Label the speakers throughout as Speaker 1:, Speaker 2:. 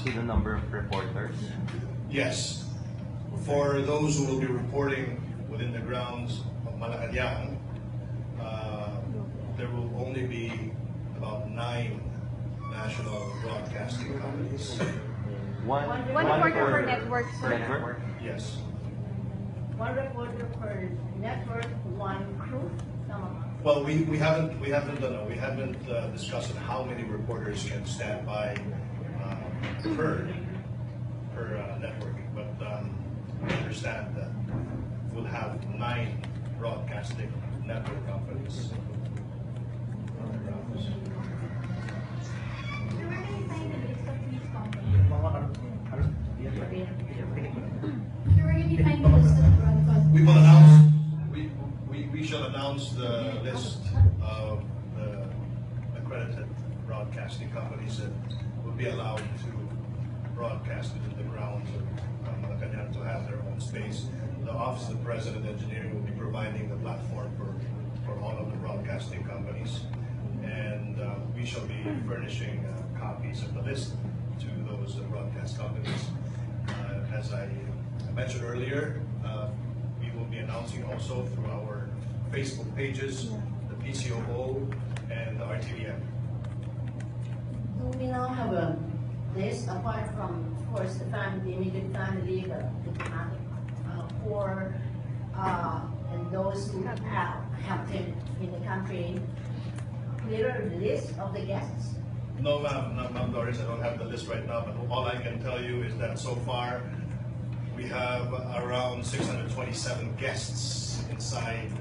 Speaker 1: to the number of reporters?
Speaker 2: Yes. For those who will be reporting within the grounds of Malacanang, there will only be about 9 national broadcasting companies.
Speaker 3: One reporter per network, sir.
Speaker 1: Network?
Speaker 2: Yes.
Speaker 4: One reporter per network, one crew.
Speaker 2: Well, we haven't discussed on how many reporters can stand by per network, but I understand that we'll have 9 broadcasting network companies on the grounds. We will announce. We shall announce the list of the accredited broadcasting companies that will be allowed to broadcast within the grounds of Malacanang to have their own space. The Office of the President Engineer will be providing the platform for all of the broadcasting companies, and we shall be furnishing copies of the list to those broadcast companies. As I mentioned earlier, we will be announcing also through our Facebook pages, the PCOO, and the RTVM.
Speaker 4: Do we now have a list, apart from, of course, the immediate family, the diplomatic corps, and those who have been in the country, clearer list of the guests?
Speaker 2: No, ma'am Doris, I don't have the list right now, but all I can tell you is that so far we have around 627 guests inside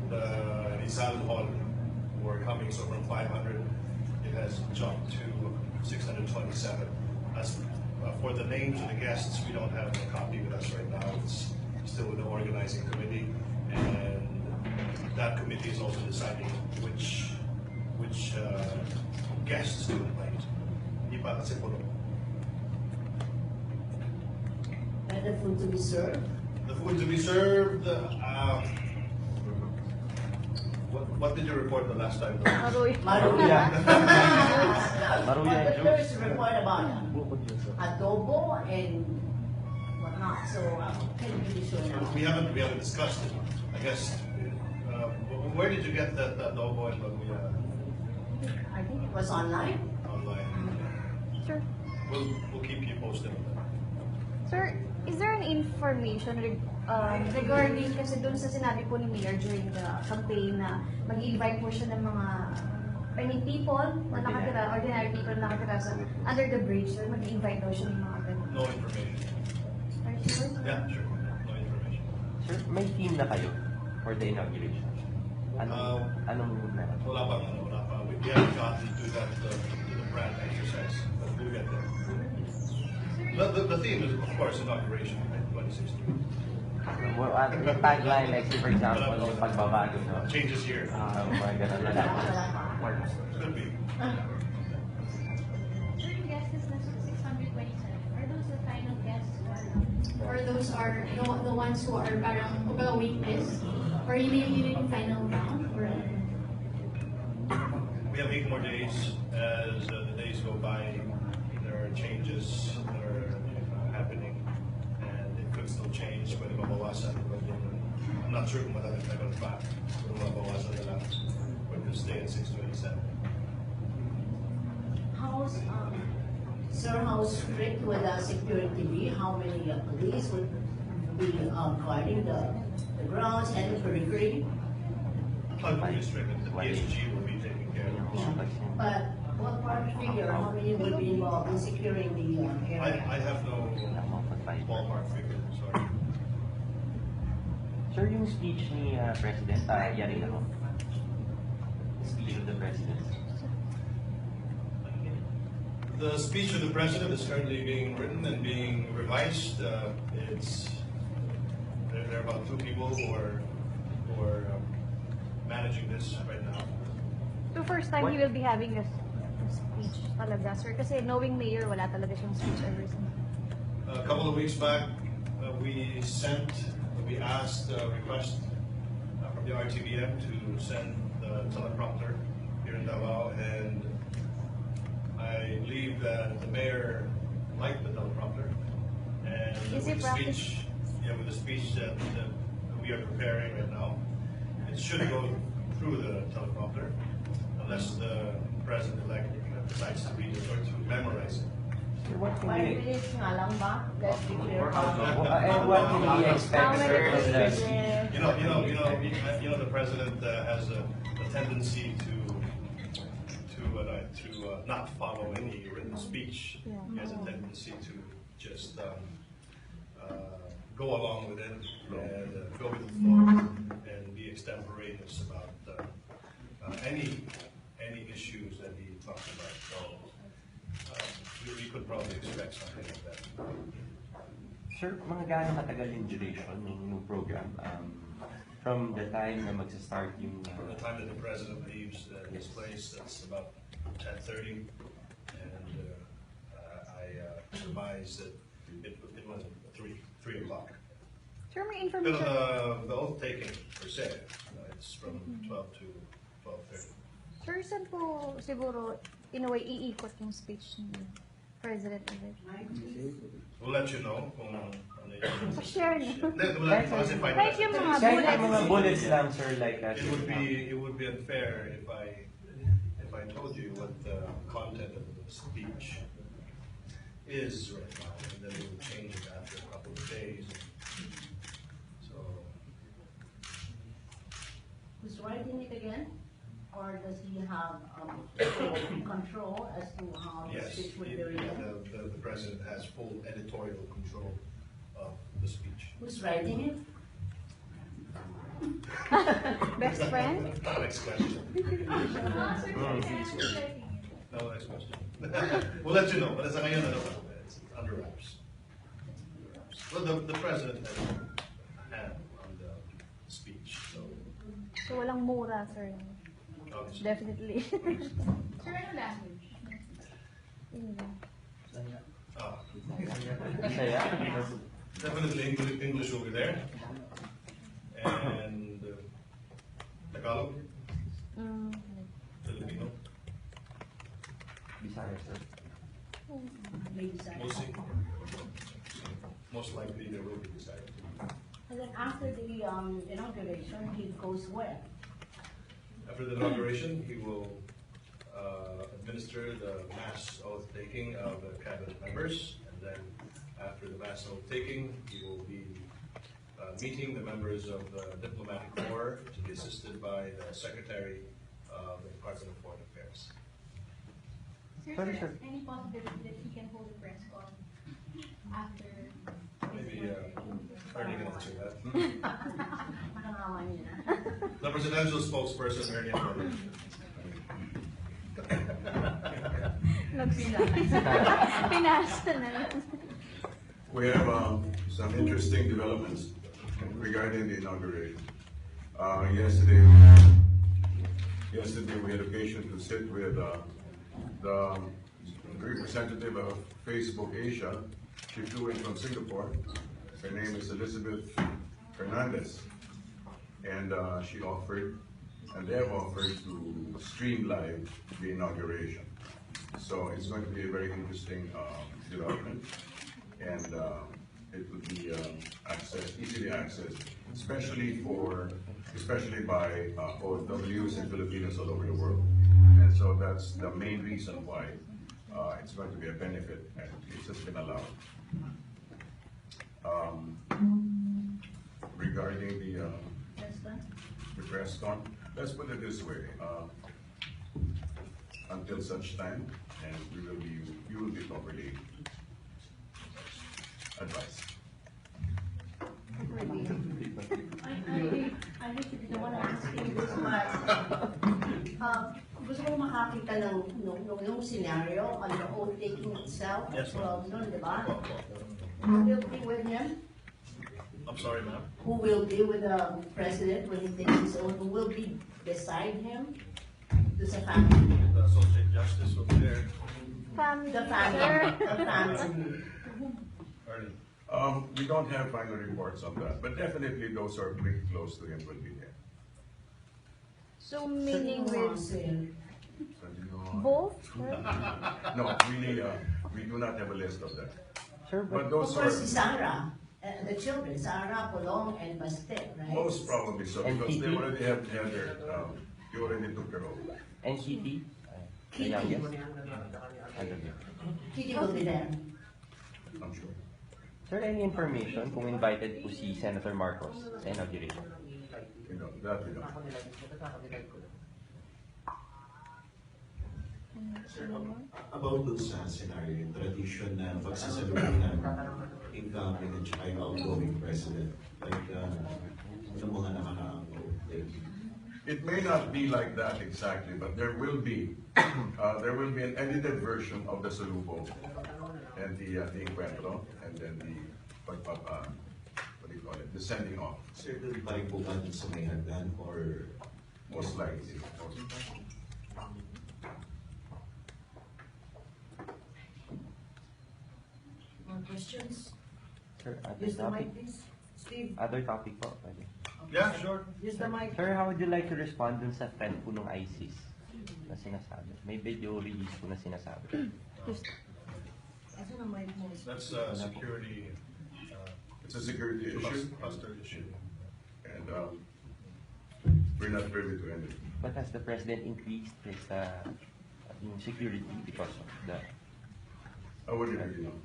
Speaker 2: the Rizal Hall who are coming. So from 500, it has jumped to 627. As for the names of the guests, we don't have a copy with us right now. It's still with the organizing committee, and that committee is also deciding which guests to invite. Iba kasi po.
Speaker 4: And the food to be served?
Speaker 2: The food to be served. What did you report the last time?
Speaker 3: Maruya.
Speaker 4: Maruya.
Speaker 1: Maruya and
Speaker 4: But there
Speaker 1: juice.
Speaker 4: is a report about adobo and whatnot. So can you be sure now?
Speaker 2: We haven't discussed it. I guess. Where did you get that adobo and maruya?
Speaker 4: I think it was online.
Speaker 2: Online.
Speaker 3: Sir,
Speaker 2: We'll keep you posted on that.
Speaker 3: sir, is there an information regarding, kasi doon sa sinabi po ni Mayor during the campaign na mag-invite po siya ng mga, people na nakatira, ordinary people na nakatira sa under the bridge, sir, mag-invite daw siya ng mga ganun.
Speaker 2: No information.
Speaker 3: Are you sure?
Speaker 2: Yeah, sure. No information.
Speaker 1: Sir, may team na kayo for the inauguration? Anong meron?
Speaker 2: Wala pa. We haven't gotten to that to the brand exercise, but we'll get there. The theme is, of course, inauguration in 2016.
Speaker 1: Well, the tagline, like for example, yung Pagbabago, no?
Speaker 2: Changes here.
Speaker 1: Mga ganun na lang.
Speaker 2: Could be.
Speaker 5: Sir, yung guest is nasa 627. Are those the final guests? Or those are the ones who are parang kumbaga waitlist? Or yun yung final round? Or
Speaker 2: We have 8 more days. As the days go by, there are changes that are happening, and it could still change. Pwede mabawasan. I'm not sure kung matatagal pa. Kung mabawasan na lang. But we'll stay at 627.
Speaker 4: How strict would the security be? How many police would be guarding the grounds and the periphery?
Speaker 2: Not very restricted. The PSG will be taking care of it.
Speaker 4: But what part figure, how many would be involved in securing the area?
Speaker 2: I have no ballpark figure. Sorry.
Speaker 1: Sir, yung speech ni President, yari na ho? Speech of the President.
Speaker 2: The speech of the President is currently being written and being revised. There are about 2 people who are managing this right now.
Speaker 3: So first time he will be having a speech talaga, sir? Kasi knowing Mayor, wala talaga siyang speech ever since.
Speaker 2: A couple of weeks back, we asked a request from the RTVM to send the teleprompter here in Davao, and I believe that the Mayor like the teleprompter. And
Speaker 3: Is it
Speaker 2: with the
Speaker 3: practice?
Speaker 2: speech, with the speech that we are preparing right now, it should go through the teleprompter, unless the president-elect decides to read it or to memorize it.
Speaker 1: Sir, what can
Speaker 4: 5
Speaker 1: we,
Speaker 4: minutes nga lang ba? Let's be clear.
Speaker 1: and what can we expect, sir, from the speech?
Speaker 2: You know, the president has a tendency to not follow any written speech. He has a tendency to just go along with it and go with the flow and be extemporaneous about any issues that he talks about. So we could probably expect something like that.
Speaker 1: Sir, mga gaano katagal yung duration ng program? From the time na magsa-start yung...
Speaker 2: From the time that the president leaves his place, that's about 10:30, and I surmise that it was 3 o'clock.
Speaker 3: Sir, may
Speaker 2: But
Speaker 3: information.
Speaker 2: the oath taking per se, it's from 12 to 12:30.
Speaker 3: Sir, saan po siguro, in a way, iikot yung speech ni President-elect?
Speaker 2: We'll let you know kung ano yung
Speaker 3: Pa-share na.
Speaker 2: Hindi, we'll let you classify
Speaker 3: Kahit
Speaker 2: that.
Speaker 3: yung mga
Speaker 1: Kahit yung mga
Speaker 3: bullets.
Speaker 1: bullets lang, sir, like that.
Speaker 2: It would be unfair if I told you what the content of the speech is right now, and then we will change it after a couple of days. So
Speaker 4: Who's writing it again? Or does he have control as to how the
Speaker 2: yes,
Speaker 4: speech would be written?
Speaker 2: the president has full editorial control of the speech.
Speaker 4: Who's writing it?
Speaker 3: Best friend?
Speaker 2: Next question. No, next question. We'll let you know, but as a ngayon, it's under wraps. Well, the president has a hand on the speech, so
Speaker 3: So, walang mura, sir.
Speaker 2: obviously.
Speaker 3: Definitely.
Speaker 5: Sir, ano language?
Speaker 1: Masaya.
Speaker 2: Definitely English will be there, and Tagalog, Filipino,
Speaker 1: Bisaya, sir.
Speaker 2: mostly. Most likely there will be decided.
Speaker 4: And then after the inauguration, he goes where?
Speaker 2: After the inauguration, he will administer the mass oath taking of the cabinet members, and then after the mass oath taking, he will be meeting the members of the diplomatic corps to be assisted by the secretary of the Department of Foreign Affairs.
Speaker 5: Sir,
Speaker 1: Sorry,
Speaker 5: sir,
Speaker 1: sir.
Speaker 5: any possibility that he can hold a press con after
Speaker 2: Maybe Ernie can answer that.
Speaker 4: Nakakawa niya na.
Speaker 2: The presidential spokesperson, Ernie.
Speaker 3: Pinasa na lang.
Speaker 6: We have some interesting developments regarding the inauguration. Yesterday we had occasion to sit with the representative of Facebook Asia. She flew in from Singapore. Her name is Elizabeth Fernandez. And she offered, and they have offered to stream live the inauguration. So it's going to be a very interesting development. And it will be easily accessed, especially by OFWs and Filipinos all over the world. And so that's the main reason why it's going to be a benefit, and it's just been allowed. Regarding the press con, let's put it this way: until such time, and you will be properly advised.
Speaker 4: I didn't want to ask you this, but gusto ko makakita ng scenario on the oath taking itself.
Speaker 2: Yes,
Speaker 4: Well, nun, di ba? Who will be with him?
Speaker 2: I'm sorry, ma'am.
Speaker 4: Who will be with the president when he takes his oath? Who will be beside him? Does the family?
Speaker 2: The Associate Justice will be there.
Speaker 3: Family,
Speaker 4: The
Speaker 3: sir.
Speaker 4: family. The family.
Speaker 2: Ernie.
Speaker 6: We don't have final reports on that, but definitely those who are pretty close to him will be there.
Speaker 3: So, meaning with
Speaker 6: So,
Speaker 3: both? Sir?
Speaker 6: no, really, We do not have a list of that.
Speaker 1: Sir,
Speaker 6: But
Speaker 4: Of
Speaker 6: those
Speaker 4: course, si
Speaker 6: are
Speaker 4: Sarah, the children, Sarah, Polong, and Baste, right?
Speaker 6: most probably so,
Speaker 1: And
Speaker 6: because they
Speaker 1: Kitty?
Speaker 6: already have their, they already took their oath.
Speaker 1: and Kitty? The
Speaker 4: Kitty.
Speaker 1: youngest? I don't know.
Speaker 4: Kitty will be there.
Speaker 6: I'm sure.
Speaker 1: Sir, any information kung invited po si Senator Marcos sa inauguration?
Speaker 6: You know, that we don't.
Speaker 7: Sir, about dun sa scenario, yung tradition na pagsasaluhin ng incoming at saka yung outgoing president, like, yung mga nakakaang like,
Speaker 6: It may not be like that exactly, but there will be an edited version of the salubong and the encuentro, and then the what do you call it, the sending off,
Speaker 7: sir, dun pa rin po ba dun sa may hagdan or
Speaker 6: most likely.
Speaker 4: More questions?
Speaker 1: Sir, other
Speaker 4: Use the
Speaker 1: topic?
Speaker 4: mic, please. Steve,
Speaker 1: Other topic po? Pwede.
Speaker 2: Yeah, sure.
Speaker 4: use the mic.
Speaker 1: Sir, how would you like to respond dun sa friend po ng ISIS na sinasabi? May video release po na sinasabi.
Speaker 4: Asa na mic mo?
Speaker 2: That's security,
Speaker 6: It's a security issue,
Speaker 2: cluster issue.
Speaker 6: and we're not privy to anything.
Speaker 1: But has the president increased his security because of the...
Speaker 6: I wouldn't really know.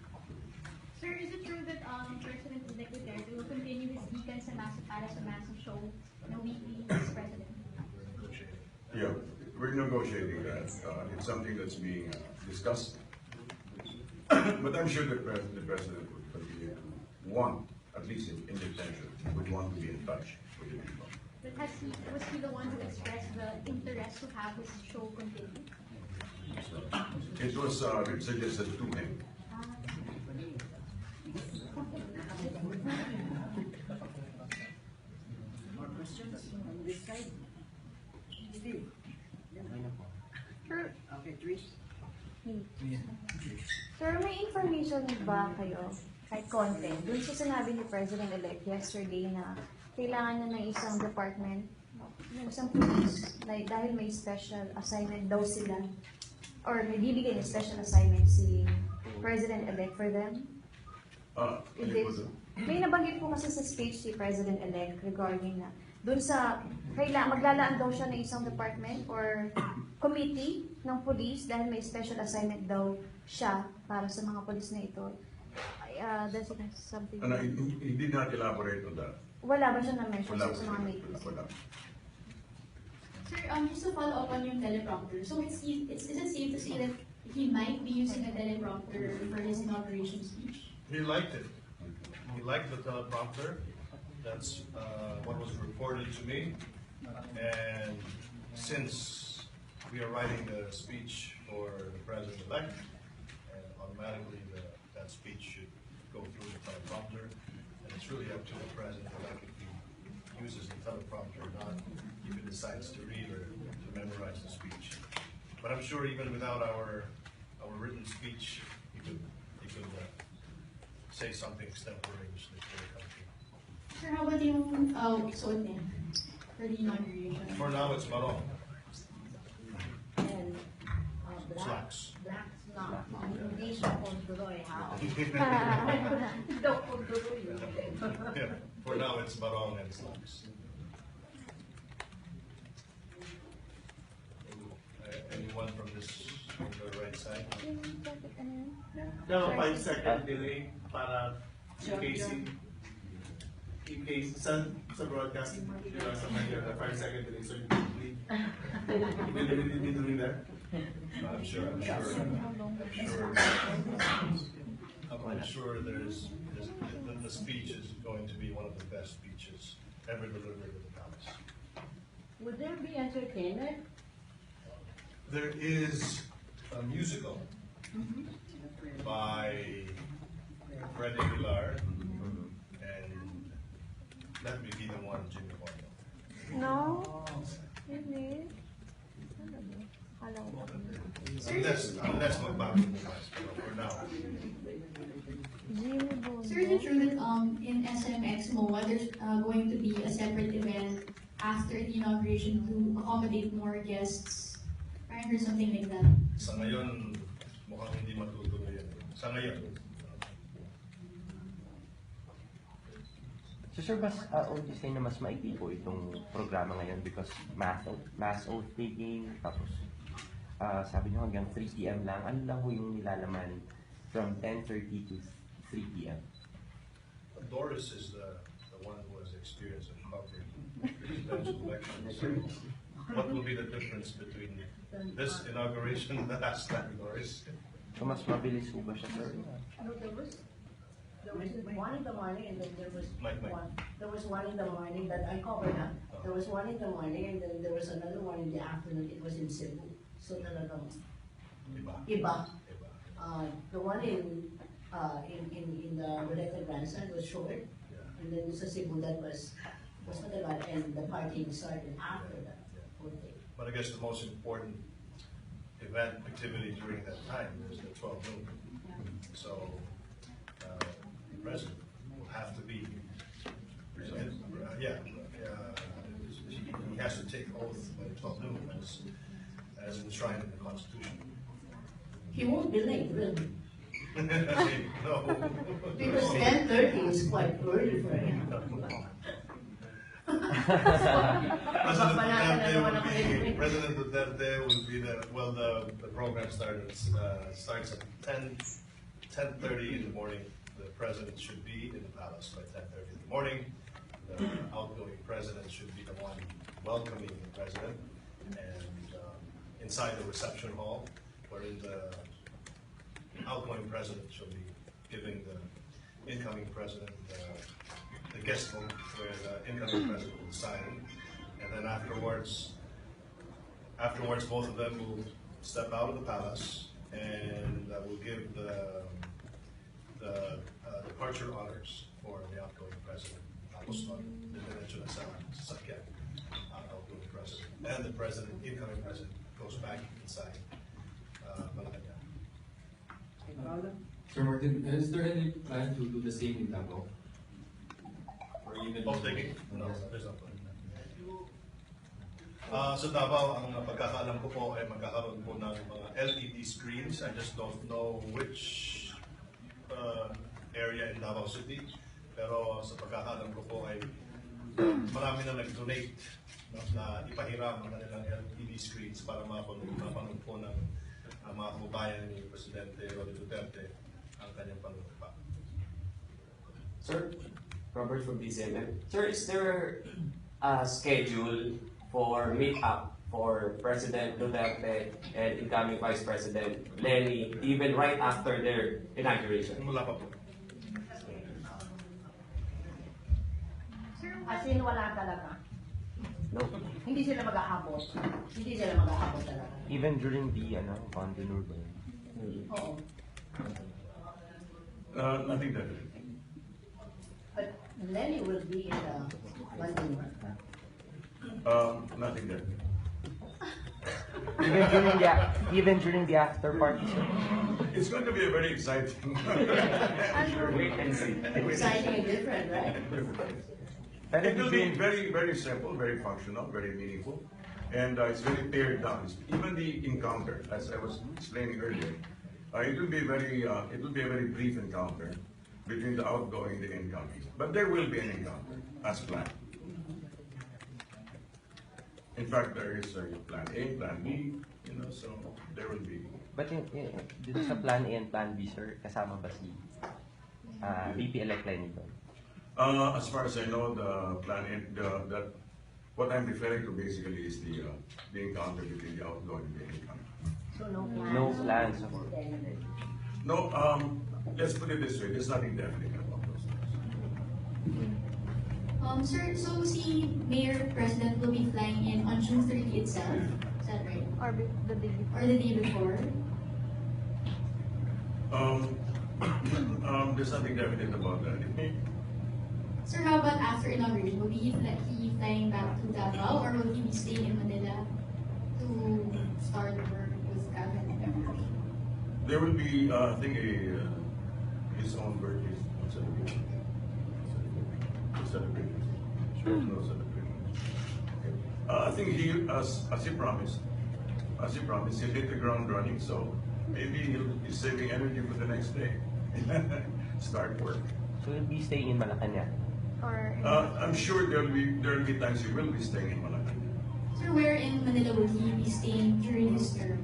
Speaker 5: Sir, is it true that President-elect Duterte will continue his Gikan sa para sa massive show na weekly as president?
Speaker 6: Yeah, we're negotiating that. It's something that's being discussed. But I'm sure the president would continue to want, at least in detention, would want to be in touch with the people.
Speaker 5: But was he the one who expressed the interest to have his show continue?
Speaker 6: It was suggested to him.
Speaker 4: More questions on this side? Steve?
Speaker 3: Sir,
Speaker 4: Okay, Trish?
Speaker 3: Sir, may information ba kayo, kahit konti, dun sa sinabi ni President-elect yesterday na kailangan niya ng isang department, ng isang police, like, dahil may special assignment daw sila, or may bibigay ng special assignment si President-elect for them?
Speaker 6: It was,
Speaker 3: May nabanggit po kasi sa speech si President-elect regarding na dun sa, maglalaan daw siya ng isang department or committee ng police dahil may special assignment daw siya para sa mga police na ito. That's something.
Speaker 6: he did not elaborate on that.
Speaker 3: Wala ba siya na-mention
Speaker 6: Wala
Speaker 3: sa mga meetings?
Speaker 6: Wala.
Speaker 5: Sir, just to follow up on yung teleprompter. So is it safe to say that he might be using a teleprompter for his inauguration speech?
Speaker 2: He liked it. He liked the teleprompter. That's what was reported to me. And since we are writing the speech for the president-elect, and automatically that speech should go through the teleprompter. And it's really up to the president-elect if he uses the teleprompter or not, if he decides to read or to memorize the speech. But I'm sure even without our written speech, he could say something extemporaneously for the country.
Speaker 5: Sir, how about yung suot niya for the inauguration?
Speaker 2: For now, it's marong,
Speaker 4: And black,
Speaker 2: slacks.
Speaker 4: black's not, hindi siya kontuloy, how?
Speaker 2: Yeah, for now, it's marong and slacks. Anyone from the right side?
Speaker 8: No, 5-second delay para in case sa broadcast, diba, sa may 5-second delay, so you will be doing that?
Speaker 2: I'm sure there's the speech is going to be one of the best speeches ever delivered at the palace.
Speaker 4: Would there be entertainment?
Speaker 2: There is a musical by Fred Aguilar, and let me be the one, Jimmy Horner.
Speaker 3: No? Really? Alam ko.
Speaker 2: Unless Pagbabago for now.
Speaker 3: Jimmy Bono.
Speaker 5: Sir, is it true that in SMX MOA, there's going to be a separate event after the inauguration to accommodate more guests? I heard something like that.
Speaker 2: Sa ngayon, mukhang hindi matutuloy yan. Sa ngayon.
Speaker 1: So sir, would you say na mas maikli po itong programa ngayon because mass oath taking, tapos sabi niyo hanggang 3 p.m. lang. Ano lang po yung nilalaman from 10:30 to 3 p.m.?
Speaker 2: Doris is the one who has experience of covering presidential elections. What will be the difference between this inauguration and the last time, Doris?
Speaker 1: So mas mabilis po ba siya, sir?
Speaker 4: No, there was one in the morning, and then there was
Speaker 2: Mike.
Speaker 4: one. There was one in the morning that I covered up. There was one in the morning, and then there was another one in the afternoon. It was in Cebu. So talagang
Speaker 2: Iba.
Speaker 4: iba.
Speaker 2: Iba.
Speaker 4: The one in the Rodrego grandstand was short,
Speaker 2: Yeah.
Speaker 4: and then sa Cebu that was matagal, and the partying started after that whole day.
Speaker 2: But I guess the most important event activity during that time is the 12 noon. So the president will have to be, he has to take oath by 12 noon as enshrined in the Constitution.
Speaker 4: He won't be late, really,
Speaker 2: No.
Speaker 4: because 10:30 is quite early for him.
Speaker 2: President Duterte will be the program starts at 10:30 in the morning. The president should be in the palace by 10:30 in the morning. The outgoing president should be the one welcoming the president, and inside the reception hall, wherein the outgoing president shall be giving the incoming president the guest book where the incoming president will sign, and then afterwards both of them will step out of the palace and will give the departure honors for the outgoing president. Tapos diretso na sa sasakyan ang outgoing president, and the incoming president goes back inside Malacanang.
Speaker 9: Sir Martin, is there any plan to do the same in Davao? Or even
Speaker 2: Oath taking? No, there's no plan. Sa Davao, ang pagkakaalam ko po ay magkakaroon po ng mga LED screens. I just don't know which area in Davao City. Pero sa pagkakaalam ko po ay marami na nag-donate na ipahiram ang kanilang LED screens para mapanood po ng mga kababayan ni Presidente Rodrego Duterte ang kanyang panunumpa.
Speaker 10: Sir, Robert from PCMM. Sir, is there a schedule for meet-up for President Duterte and incoming Vice President Lenny, even right after their inauguration?
Speaker 2: Wala pa po.
Speaker 4: As in, wala talaga.
Speaker 1: No.
Speaker 4: Hindi sila mag-aabot. Hindi sila mag-aabot talaga.
Speaker 1: Even during the Andanar ba?
Speaker 4: Oo.
Speaker 6: Nothing definite.
Speaker 4: But Lenny will be in the London.
Speaker 6: Nothing definite.
Speaker 1: Even during the after party, sir?
Speaker 6: It's going to be a very exciting.
Speaker 10: Wait and see.
Speaker 4: Exciting and different, right?
Speaker 6: It will be very, very simple, very functional, very meaningful, and it's very pared down. Even the encounter, as I was explaining earlier, it will be a very brief encounter between the outgoing and the incoming. But there will be an encounter as planned. In fact, there is a plan A, plan B, so there will be.
Speaker 1: But dito sa plan A and plan B, sir, kasama ba si VP-elect Lenny doon?
Speaker 6: As far as I know, the plan A, that what I'm referring to basically is the encounter between the outgoing and the incoming.
Speaker 4: So no plans.
Speaker 1: No plans.
Speaker 6: No, let's put it this way, there's nothing definite about those things.
Speaker 5: Sir, so si Mayor President will be flying in on June 30 itself, is that right?
Speaker 3: Or the day before?
Speaker 5: Or the day before?
Speaker 6: There's nothing definite about that.
Speaker 5: Sir, how about after inauguration? Will he be flying back to Davao, or will he be staying in Manila to start work with cabinet members?
Speaker 6: There will be, I think, his own birthday celebration. Celebration. Sure, no celebration. Okay. I think he, as he promised, he'll hit the ground running. So maybe he'll be saving energy for the next day. Start work.
Speaker 1: So he'll be staying in Malacanang.
Speaker 3: Or
Speaker 6: I'm sure there'll be times he will be staying in Malacanang.
Speaker 5: Sir, where in Manila will he be staying during his term?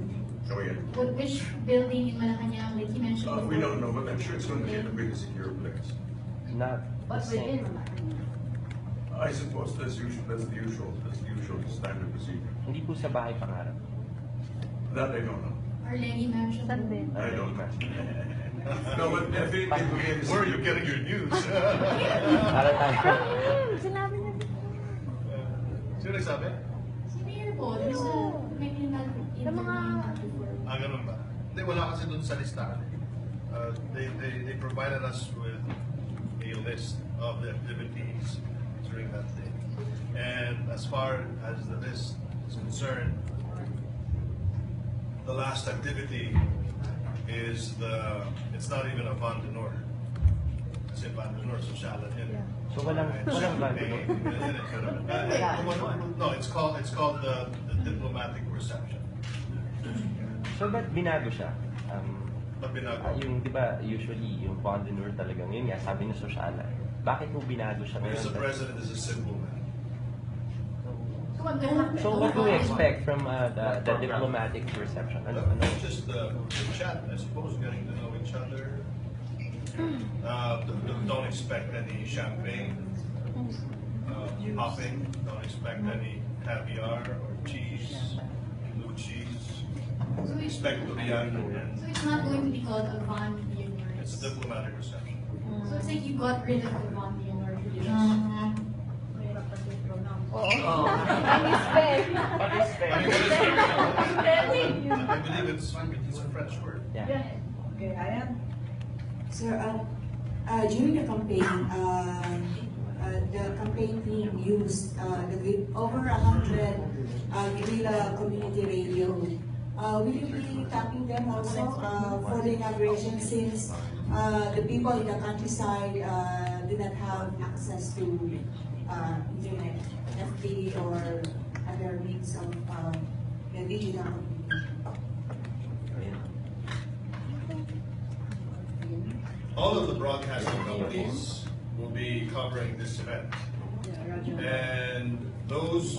Speaker 6: Oh yeah.
Speaker 5: Which building in Malacanang, like you mentioned before?
Speaker 6: We don't know, but I'm sure it's going to be in a pretty secure place.
Speaker 1: Not
Speaker 4: But
Speaker 1: the same.
Speaker 4: within Malacanang.
Speaker 6: I suppose that's usual. That's the usual standard procedure.
Speaker 1: Hindi po sa bahay pangarap.
Speaker 6: That I don't know.
Speaker 5: Or Lenny mentioned?
Speaker 3: Saan din?
Speaker 6: I don't know. No, but definitely
Speaker 2: Where are you getting your news?
Speaker 1: Para tayo.
Speaker 3: Sinabi niya.
Speaker 2: Sino nagsabi?
Speaker 5: Si Mayor po, there's a, may
Speaker 2: Ganun ba? Hindi, wala kasi dun sa listahan. They provided us with a list of the activities during that day. And as far as the list is concerned, the last activity is it's not even a Andanar. Kasi Andanar, social yun.
Speaker 1: So walang Andanar.
Speaker 2: No, it's called the diplomatic reception.
Speaker 1: So ba't binago siya?
Speaker 2: Ba't binago?
Speaker 1: Yung, di ba, usually, yung Andanar talagang yun nga, sabi niya sosyala. Bakit mo binago siya
Speaker 2: Because the
Speaker 1: ngayon?
Speaker 2: president is a simple man.
Speaker 1: So what do we expect from the diplomatic reception? Ano?
Speaker 2: Just the chat, I suppose, getting to know each other. Don't expect any champagne popping. Don't expect any caviar or cheese, blue cheese.
Speaker 5: So it's
Speaker 2: Expect to be and
Speaker 5: not going to be called a Van Leonard.
Speaker 2: it's a diplomatic reception.
Speaker 5: So it's like you got rid of the Van Leonard tradition.
Speaker 3: Oo. Respect.
Speaker 2: I believe it's a French word.
Speaker 1: Yeah.
Speaker 11: Okay, I am. Sir, during the campaign, the campaign team used over 100 guerrilla community radio. Will you be tapping them also for the inauguration since the people in the countryside did not have access to internet, FB, or other means of digital communication?
Speaker 2: All of the broadcasting companies will be covering this event. And those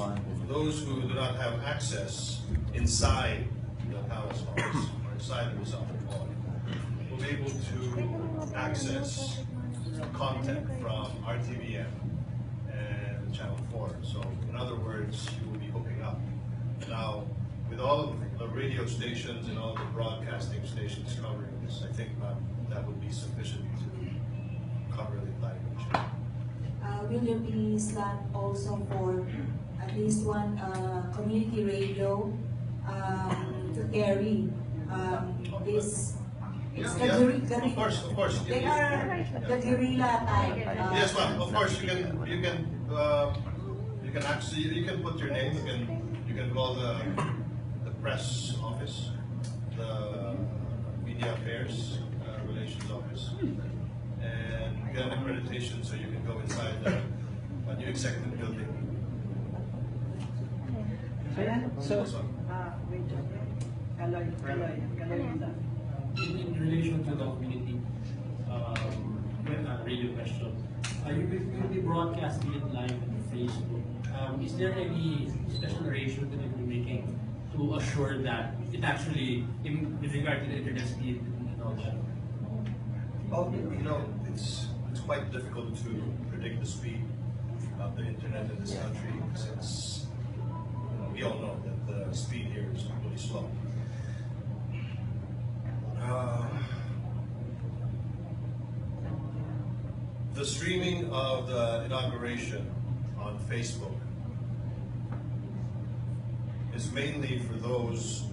Speaker 2: who do not have access inside the Palace Halls or inside the Resolve Hall will be able to access content from RTVM and Channel 4. So in other words, you will be hooking up. Now, with all of the radio stations and all of the broadcasting stations covering this, I think that would be sufficient to cover the entire region.
Speaker 11: Will there be slot also for at least one community radio to carry this? It's the guerrilla.
Speaker 2: Of course.
Speaker 11: They are the guerrilla type.
Speaker 2: Yes, ma'am. Of course, you can put your name. You can call the press office, the media affairs relations office, and get an accreditation so you can go inside the new executive building.
Speaker 1: So,
Speaker 12: in relation to the community radio question, you will be broadcasting it live on Facebook. Is there any special arrangement that you'll be making to assure that it actually, with regard to the internet speed and all that?
Speaker 2: Well, it's quite difficult to predict the speed of the internet in this country since we all know that the speed here is really slow. The streaming of the inauguration on Facebook is mainly for those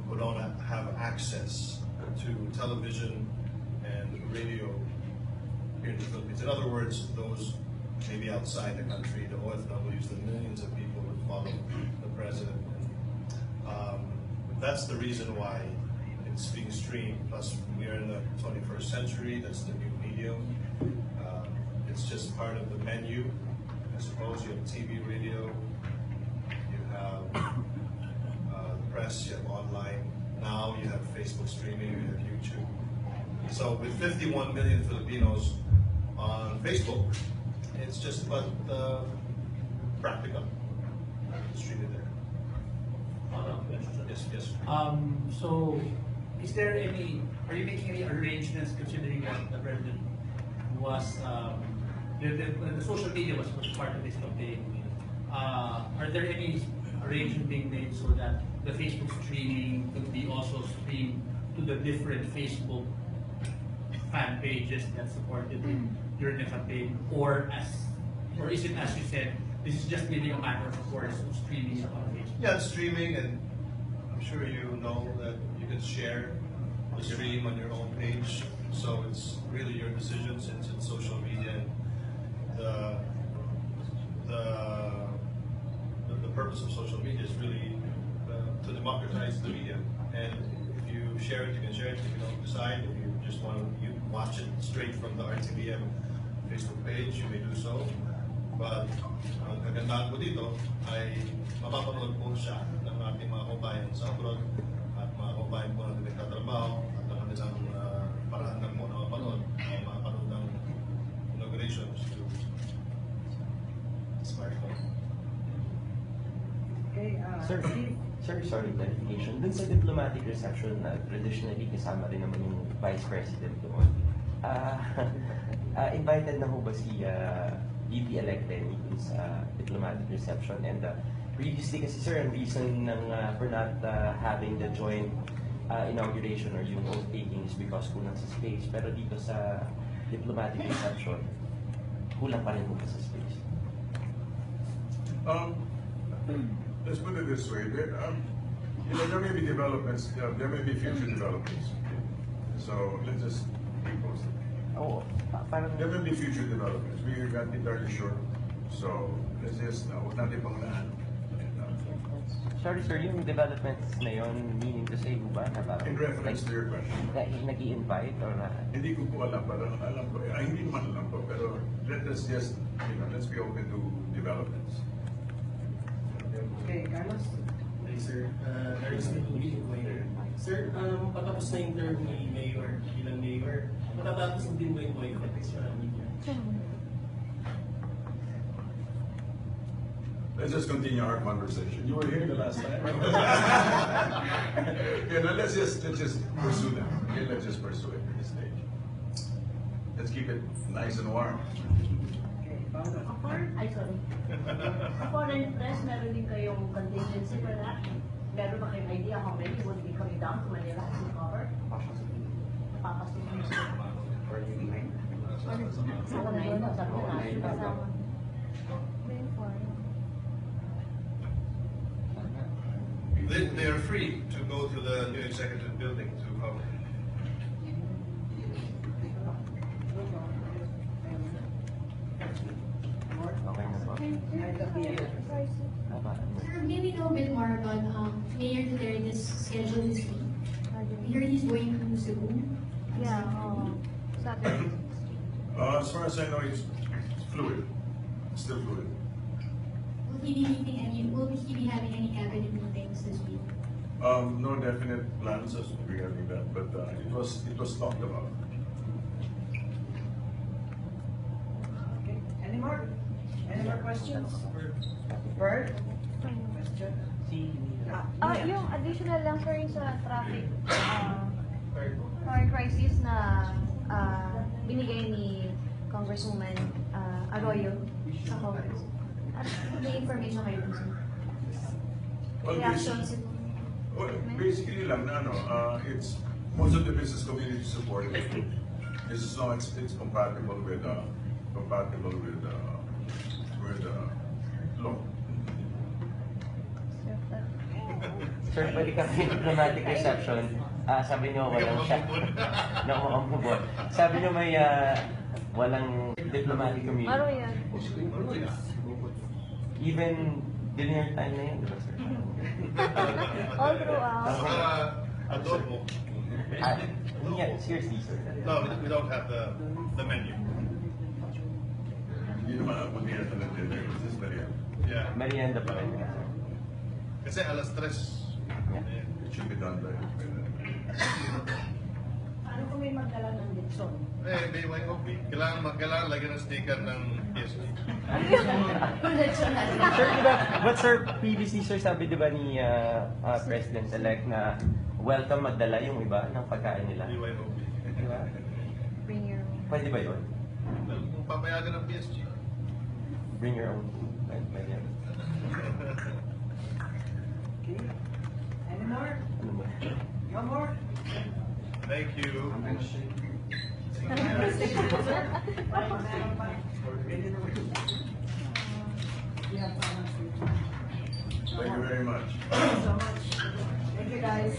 Speaker 2: who don't have access to television and radio here in the Philippines. In other words, those maybe outside the country, the OFWs, the millions of people who follow the president. That's the reason why it's being streamed. Plus, we are in the 21st century. That's the new medium. It's just part of the menu. I suppose you have TV, radio, you have the press, you have online. Now you have Facebook. Facebook streaming, we have YouTube. So with 51 million Filipinos on Facebook, it's just about practical to stream it there. Yes, yes.
Speaker 12: So, is there any? Are you making any arrangements considering that the president was the social media was part of this campaign? Are there any arrangements being made so that the Facebook streaming could be also streamed to the different Facebook fan pages that supported him during the campaign, or is it, as you said, this is just really a matter of course of streaming it on Facebook?
Speaker 2: Yeah, streaming, and I'm sure you know that you can share the stream on your own page. So it's really your decision since it's social media. The purpose of social media is really to democratize the media. And if you share it, you can share it. If you don't decide, if you just want to watch it straight from the RTVM Facebook page, you may do so. But ang kagandahan ko dito ay mapapanood po siya ng ating mga kabayan sa abroad at mga kabayan po na nagtatrabaho at ang kanilang paraan lang po na mapanood ng inaugurations to smartphone.
Speaker 11: Okay,
Speaker 1: Sir, sorry, clarification. Dun sa diplomatic reception na traditionally kasama rin naman yung Vice President doon. Invited na ho ba si VP-elect Lenny dun sa diplomatic reception? And previously kasi sir, ang reason for not having the joint inauguration or yung oath taking is because kulang sa space. Pero dito sa diplomatic reception, kulang pa rin po sa space.
Speaker 6: Let's put it this way. There may be developments, there may be future developments. So let's just be posted.
Speaker 1: Oo. Parang...
Speaker 6: There may be future developments. We are not entirely sure. So let's just, huwag natin pangunahan.
Speaker 1: Sorry sir, yung developments na yun, meaning to say ba na parang...
Speaker 6: In reference to your question.
Speaker 1: Nag-i-invite or...
Speaker 6: Hindi ko po alam, pero alam ko, hindi naman alam ko, pero let's just, let's be open to developments.
Speaker 11: Okay, Carlos?
Speaker 12: Hey, sir. Sir, patapos na yung term ni Mayor, bilang Mayor, matatapos din ba yung boycott sa media?
Speaker 6: Let's just continue our conversation. You were here the last time. Let's just pursue them. Okay, let's just pursue it at this stage. Let's keep it nice and warm.
Speaker 4: Ay, sorry. Foreign press, meron din kayong contingency for that? Meron ba kayong idea how many would be coming down to Manila to cover? Papasukin mo. Ako na yun, sabi ko na. Kasama.
Speaker 2: They are free to go to the new executive building to cover.
Speaker 5: Sir, maybe know a bit more about Mayor Duterte's schedule this week. We heard he's going to Cebu.
Speaker 3: Yeah, Saturday.
Speaker 6: As far as I know, it's fluid. It's still fluid.
Speaker 5: Will he be having any cabinet meetings this week?
Speaker 6: No definite plans as regarding that, but it was talked about.
Speaker 11: Okay, any more questions? Bird? Question?
Speaker 3: Yung additional lang sir yung sa traffic crisis na binigay ni Congresswoman Arroyo sa Congress. At may information kayo dun sir? Reactions ito?
Speaker 6: Well, basically lang na it's most of the business community support it. This is not it's compatible with law.
Speaker 1: Sir, pwede kami diplomatic reception. Sabi niyo walang siya. Nakumakambubot. Sabi niyo may walang diplomatic community.
Speaker 3: Ano yan?
Speaker 1: Even dinner time na yun, di ba sir?
Speaker 3: All throughout.
Speaker 2: Adobo.
Speaker 1: Yeah, seriously sir.
Speaker 2: No, we don't have the menu.
Speaker 6: Hindi naman ako niya sa dinner. This is merienda.
Speaker 2: Yeah.
Speaker 1: Merienda pa rin.
Speaker 2: Kasi alas 3.
Speaker 1: Yeah.
Speaker 6: It should be done by
Speaker 4: Paano kung may magdala ng lechon?
Speaker 2: BYOB. Kailangan lagyan ng sticker ng PSG.
Speaker 4: Lechon na rin.
Speaker 1: Sir, di ba, but sir, PBC sir, sabi di ba ni President-elect na welcome magdala yung iba ng pagkain nila?
Speaker 2: BYOB.
Speaker 1: Di ba?
Speaker 3: Bring your own.
Speaker 1: Pwede ba yun?
Speaker 2: Well, kung papayagan ng PSG.
Speaker 1: Bring your own food. Pwede yan.
Speaker 11: Okay. Any more?
Speaker 1: Ano ba?
Speaker 11: No more?
Speaker 2: Thank you.
Speaker 6: Thank you very much.
Speaker 11: Thank you so much. Thank you guys.